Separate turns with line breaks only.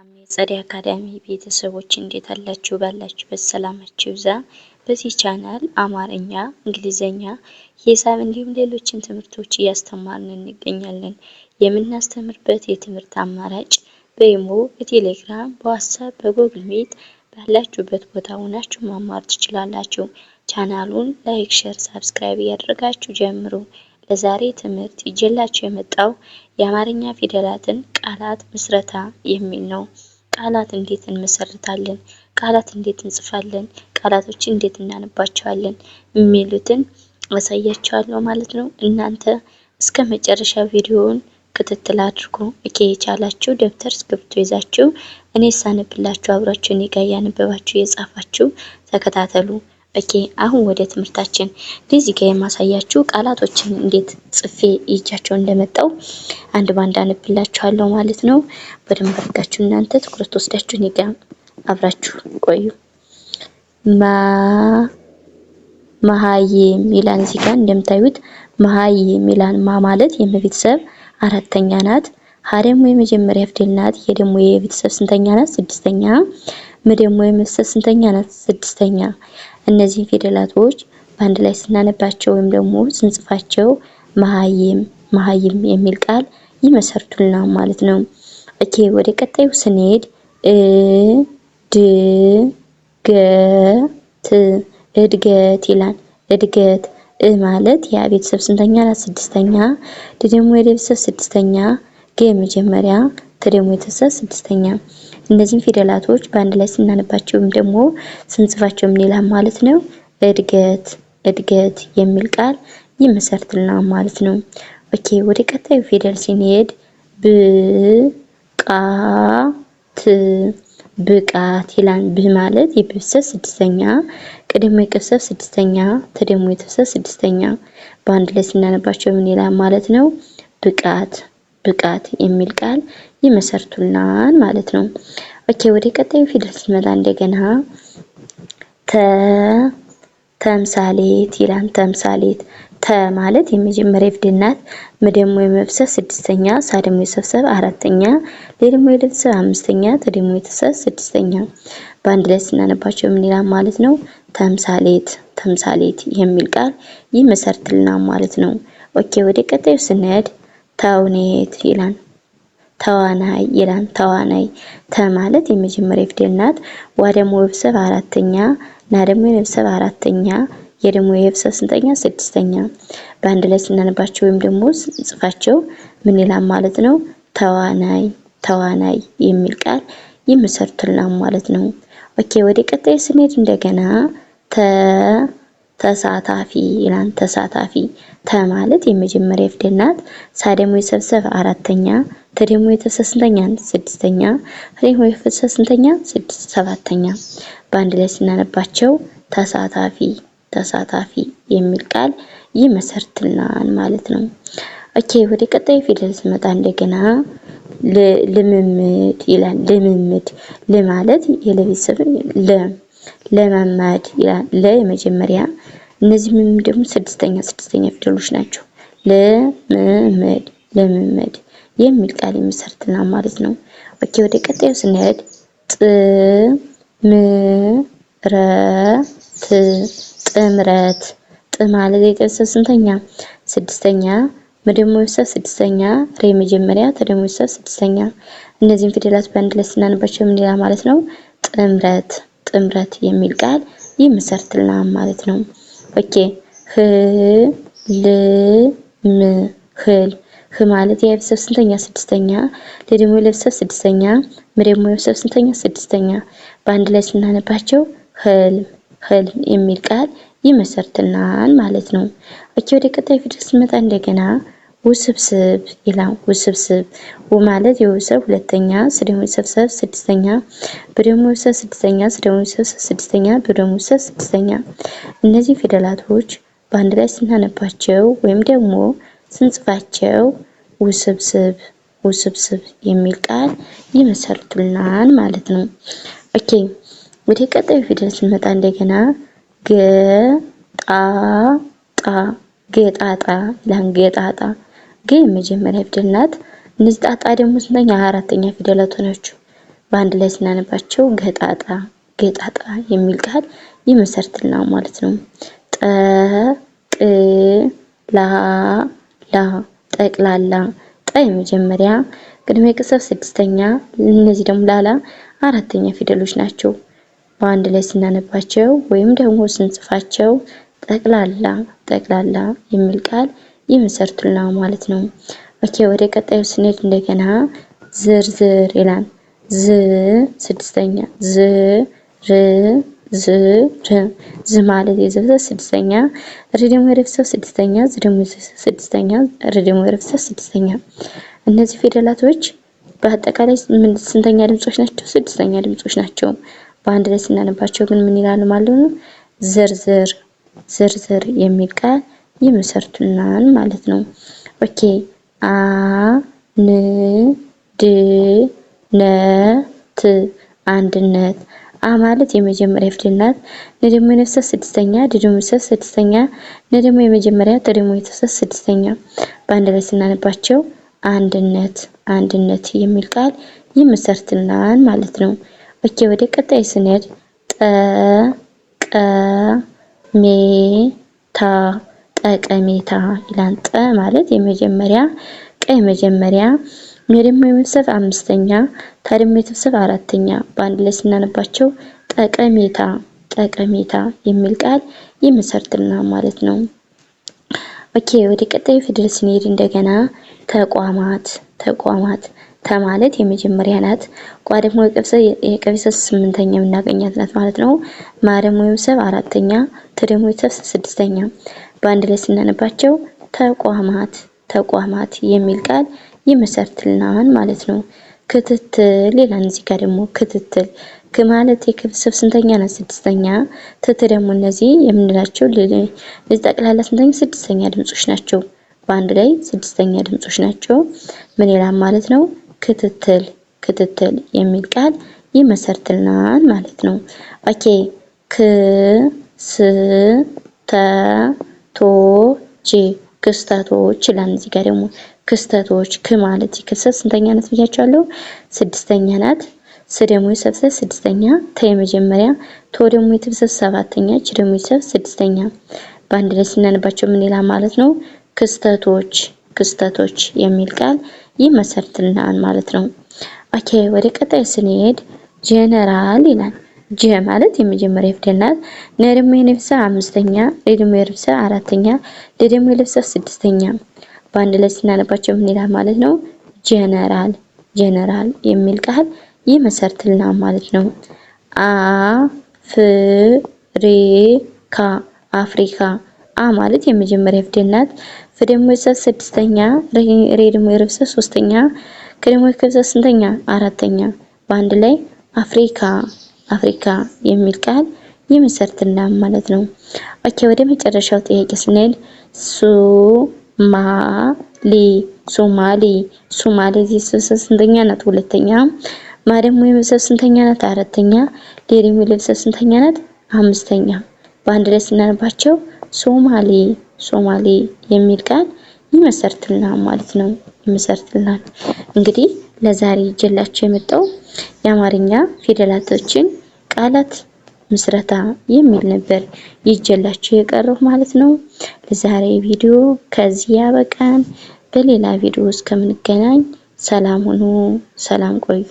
ሰላም የጸደይ አካዳሚ ቤተሰቦች እንዴት አላችሁ? ባላችሁበት ሰላማችሁ ይብዛ። በዚህ ቻናል አማርኛ፣ እንግሊዘኛ፣ ሂሳብ እንዲሁም ሌሎችን ትምህርቶች እያስተማርን እንገኛለን። የምናስተምርበት የትምህርት አማራጭ በኢሞ፣ በቴሌግራም፣ በዋትስአፕ፣ በጉግል ሚት ባላችሁበት ቦታ ሆናችሁ መማር ትችላላችሁ። ቻናሉን ላይክ፣ ሼር፣ ሳብስክራይብ እያደረጋችሁ ጀምሩ። ለዛሬ ትምህርት ይዤላችሁ የመጣው የአማርኛ ፊደላትን ቃላት ምስረታ የሚል ነው። ቃላት እንዴት እንመሰርታለን፣ ቃላት እንዴት እንጽፋለን፣ ቃላቶችን እንዴት እናነባቸዋለን የሚሉትን አሳያችኋለሁ ማለት ነው። እናንተ እስከ መጨረሻ ቪዲዮውን ክትትል አድርጉ። የቻላችሁ ደብተር እስክሪብቶ ይዛችሁ እኔ ሳነብላችሁ አብራችሁ እኔ ጋር እያነበባችሁ የጻፋችሁ ተከታተሉ። አሁን ወደ ትምህርታችን። እዚህ ጋር የማሳያችሁ ቃላቶችን እንዴት ጽፌ ይጃቸው እንደመጣው አንድ ባንድ አነብላችኋለሁ ማለት ነው። በደንብ አድርጋችሁ እናንተ ትኩረት ወስዳችሁ እኔ ጋር አብራችሁ ቆዩ። መሃይም ይላል። እዚህ ጋር እንደምታዩት መሃይም ይላል። ማለት የቤተሰብ አራተኛ ናት። ሀ ደግሞ የመጀመሪያ ፊደል ናት። ይሄ ደግሞ የቤተሰብ ስንተኛ ናት? ስድስተኛ። ም ደግሞ የቤተሰብ ስንተኛ ናት? ስድስተኛ። እነዚህ ፊደላቶች በአንድ ላይ ስናነባቸው ወይም ደግሞ ስንጽፋቸው መሃይም የሚል ቃል ይመሰርቱልናል ማለት ነው። ወደ ቀጣዩ ስንሄድ እድገት ይላል። እድገት ማለት ያ ቤተሰብ ስንተኛ ናት? ስድስተኛ። ድ ደግሞ የቤተሰብ ስድስተኛ፣ ገ የመጀመሪያ፣ ት ደግሞ የቤተሰብ ስድስተኛ። እነዚህን ፊደላቶች በአንድ ላይ ስናነባቸው ወይም ደግሞ ስንጽፋቸው ምን ይላል ማለት ነው? እድገት የሚል ቃል ይመሰርትልናል ማለት ነው። ወደ ቀጣዩ ፊደል ስንሄድ ብቃት ይላል። ማለት የቤተሰብ ስድስተኛ፣ ቅ ደግሞ የቤተሰብ ስድስተኛ፣ ት ደግሞ የቤተሰብ ስድስተኛ። በአንድ ላይ ስናነባቸው ምን ይላል ማለት ነው? ብቃት የሚል ቃል ይመሰርቱልናል ማለት ነው። ወደ ቀጣዩ ፊደል ስንመጣ እንደገና ተምሳሌት ይላል። ተምሳሌት ማለት የመጀመሪያ ፊደል ናት። ም ደግሞ የመቤተሰብ ስድስተኛ፣ ሳ ደግሞ የቤተሰብ አራተኛ፣ ሌ ደግሞ የቤተሰብ አምስተኛ፣ ት ደግሞ የቤተሰብ ስድስተኛ። በአንድ ላይ ስናነባቸው ምን ይላል ማለት ነው? ተምሳሌት የሚል ቃል ይመሰርትልናል ማለት ነው። ወደ ቀጣዩ ስንሄድ ተውኔት ይላል። ተዋናይ ይላል። ተዋናይ ማለት የመጀመሪያ ፊደል ናት። ዋ ደግሞ የቤተሰብ አራተኛ፣ ና ደግሞ የቤተሰብ አራተኛ፣ የ ደግሞ የቤተሰብ ስንተኛ? ስድስተኛ። በአንድ ላይ ስናነባቸው ወይም ደግሞ ስንጽፋቸው ምን ይላል ማለት ነው? ተዋናይ የሚል ቃል ይመሰርቱልናል ማለት ነው። ወደ ቀጣይ ስንሄድ እንደገና ተሳታፊ ይላል። ተሳታፊ ማለት የመጀመሪያ ፊደል ናት። ሳ ደግሞ የቤተሰብ አራተኛ፣ ተ ደግሞ የቤተሰብ ስንተኛ? ስድስተኛ፣ ህ ደግሞ የቤተሰብ ስንተኛ? ሰባተኛ። በአንድ ላይ ስናነባቸው ተሳታፊ የሚል ቃል ይመሰርትልናል ማለት ነው። ወደ ቀጣዩ ፊደል ስመጣ እንደገና ልምምድ ይላል። ልምምድ ማለት የለቤተሰብ ለመማድ ይላል። የመጀመሪያ እነዚህ ደግሞ ስድስተኛ ፊደሎች ናቸው። ልምምድ የሚል ቃል ይመሰርትልናል ማለት ነው። ወደ ቀጣዩ ስንሄድ ጥምረት ማለት የቤተሰብ ስንተኛ? ስድስተኛ። ም ደግሞ የቤተሰብ ስድስተኛ፣ ሬ የመጀመሪያ፣ ተ ደግሞ የቤተሰብ ስድስተኛ። እነዚህን ፊደላት በአንድ ላይ ስናነባቸው ምን ይላል ማለት ነው? ጥምረት የሚል ቃል ይመሰርትልናል ማለት ነው። ህልም ማለት የቤተሰብ ስንተኛ? ስድስተኛ። ለ ደግሞ የቤተሰብ ስድስተኛ፣ ም ደግሞ የቤተሰብ ስንተኛ? ስድስተኛ። በአንድ ላይ ስናነባቸው ህልም የሚል ቃል ይመሰርትልናል ማለት ነው። ወደ ቀጣይ ፊደል ስንመጣ እንደገና ውስብስብ ይላል። ውስብስብ ማለት የቤተሰብ ሁለተኛ፣ ስ ደግሞ የቤተሰብ ስድስተኛ፣ በ ደግሞ የቤተሰብ ስድስተኛ፣ ስ ደግሞ የቤተሰብ ስድስተኛ፣ በ ደግሞ የቤተሰብ ስድስተኛ። እነዚህ ፊደላቶች በአንድ ላይ ስናነባቸው ወይም ደግሞ ስንጽፋቸው ውስብስብ የሚል ቃል ይመሰርቱልናል ማለት ነው። ወደ ቀጣዩ ፊደል ስንመጣ እንደገና ገጣጣ ይላል። ገጣጣ የመጀመሪያ ፊደል ናት። እነዚህ ጣጣ ደግሞ ስንተኛ? አራተኛ ፊደላት ናቸው። በአንድ ላይ ስናነባቸው ገጣጣ ገጣጣ የሚል ቃል ይመሰርትልናል ማለት ነው። ጠቅላላ ጠቅላላ ጠ የመጀመሪያ ቅድመ ቅጽል ስድስተኛ እነዚህ ደግሞ ላላ አራተኛ ፊደሎች ናቸው። በአንድ ላይ ስናነባቸው ወይም ደግሞ ስንጽፋቸው ጠቅላላ ጠቅላላ የሚል ቃል ይመሰርቱልናል ማለት ነው። ኦኬ ወደ ቀጣዩ ስንሄድ እንደገና ዝርዝር ይላል። ዝ ስድስተኛ ዝ ር ዝ ር ዝ ማለት የዘብዘብ ስድስተኛ ር ደግሞ የረፍሰብ ስድስተኛ ዝ ደግሞ ስድስተኛ ር ደግሞ የረፍሰብ ስድስተኛ። እነዚህ ፊደላቶች በአጠቃላይ ስንተኛ ድምጾች ናቸው? ስድስተኛ ድምጾች ናቸው። በአንድ ላይ ስናነባቸው ግን ምን ይላሉ ማለት ነው? ዝርዝር ዝርዝር የሚል ቃል ይመሰርቱልናል ማለት ነው። ኦኬ አ ን ድ ነ ት አንድነት አ ማለት የመጀመሪያ ፊደል ናት። ነ ደግሞ የነፍሰት ስድስተኛ ድ ደግሞ የነፍሰት ስድስተኛ ነ ደግሞ የመጀመሪያ ት ደግሞ የነፍሰት ስድስተኛ። በአንድ ላይ ስናነባቸው አንድነት አንድነት የሚል ቃል ይመሰርትልናል ማለት ነው። ኦኬ ወደ ቀጣይ ስንሄድ ጠቀሜታ ጠቀሜታ ይላል። ጠ ማለት የመጀመሪያ ቀ የመጀመሪያ ሜ ደግሞ የመሰብ አምስተኛ ታ ደግሞ የተሰብ አራተኛ። በአንድ ላይ ስናነባቸው ጠቀሜታ ጠቀሜታ የሚል ቃል ይመሰርትልናል ማለት ነው። ኦኬ ወደ ቀጣዩ ፊደል ስንሄድ እንደገና ተቋማት ተቋማት ተ ማለት የመጀመሪያ ናት። ቋ ደግሞ የቀቢሰ ስምንተኛ የምናገኛት ናት ማለት ነው። ማ ደግሞ የሰብ አራተኛ ተ ደግሞ የሰብ ስድስተኛ። በአንድ ላይ ስናነባቸው ተቋማት ተቋማት የሚል ቃል ይመሰርትልናል ማለት ነው። ክትትል ይላል። እዚህ ጋር ደግሞ ክትትል ክ ማለት የከብሰብ ስንተኛ ናት? ስድስተኛ። ት ደግሞ እነዚህ የምንላቸው ለዚህ ጠቅላላ ስንተኛ? ስድስተኛ ድምጾች ናቸው። በአንድ ላይ ስድስተኛ ድምጾች ናቸው። ምን ይላል ማለት ነው? ክትትል ክትትል የሚል ቃል ይመሰርትልናል ማለት ነው። ኦኬ ክ ስ ተ ቶ ች ክስተቶች ይላል። እዚህ ጋር ደግሞ ክስተቶች ክ ማለት የክስተት ስንተኛ ናት ብያቸዋለሁ? ስድስተኛ ናት። ስ ደግሞ የሰብሰብ ስድስተኛ ተ የመጀመሪያ ቶ ደግሞ የትብሰብ ሰባተኛ ች ደግሞ የሰብ ስድስተኛ። በአንድ ላይ ስናነባቸው ምን ይላል ማለት ነው? ክስተቶች ክስተቶች የሚል ቃል ይመሰርትልናል ማለት ነው። ኦኬ ወደ ቀጣይ ስንሄድ ጀነራል ይላል። ጀ ማለት የመጀመሪያ ፊደል ናት። ነ ደግሞ የነፍሰ አምስተኛ ለ ደግሞ የነፍሰ አራተኛ ለ ደግሞ የነፍሰ ስድስተኛ። በአንድ ላይ ስናነባቸው ምን ይላል ማለት ነው? ጀነራል ጀነራል የሚል ቃል ይመሰርትልናል ማለት ነው። አ ፍ ሬ ካ አፍሪካ አ ማለት የመጀመሪያ ፊደል ናት። ፍ ደግሞ የሰብ ስድስተኛ ሬ ደግሞ የረፍሰ ሶስተኛ ከ ደግሞ የከብሰ ስንተኛ? አራተኛ። በአንድ ላይ አፍሪካ አፍሪካ የሚል ቃል ይመሰርትልናል ማለት ነው። ኦኬ ወደ መጨረሻው ጥያቄ ስንሄድ ሶማሊ ሶማሊ ሶማሊ የሰብ ስንተኛ ናት? ሁለተኛ። ማ ደግሞ የመሰብ ስንተኛ ናት? አራተኛ። ሌ ደግሞ የለብሰብ ስንተኛ ናት? አምስተኛ። በአንድ ላይ ስናነባቸው ሶማሌ ሶማሌ የሚል ቃል ይመሰርትልናል ማለት ነው። ይመሰርትልናል። እንግዲህ ለዛሬ ይዤላችሁ የመጣው የአማርኛ ፊደላቶችን ቃላት ምስረታ የሚል ነበር ይዤላችሁ የቀረው ማለት ነው። ለዛሬ ቪዲዮ ከዚህ ያበቃን። በሌላ ቪዲዮ እስከምንገናኝ ሰላም ሁኑ፣ ሰላም ቆዩ።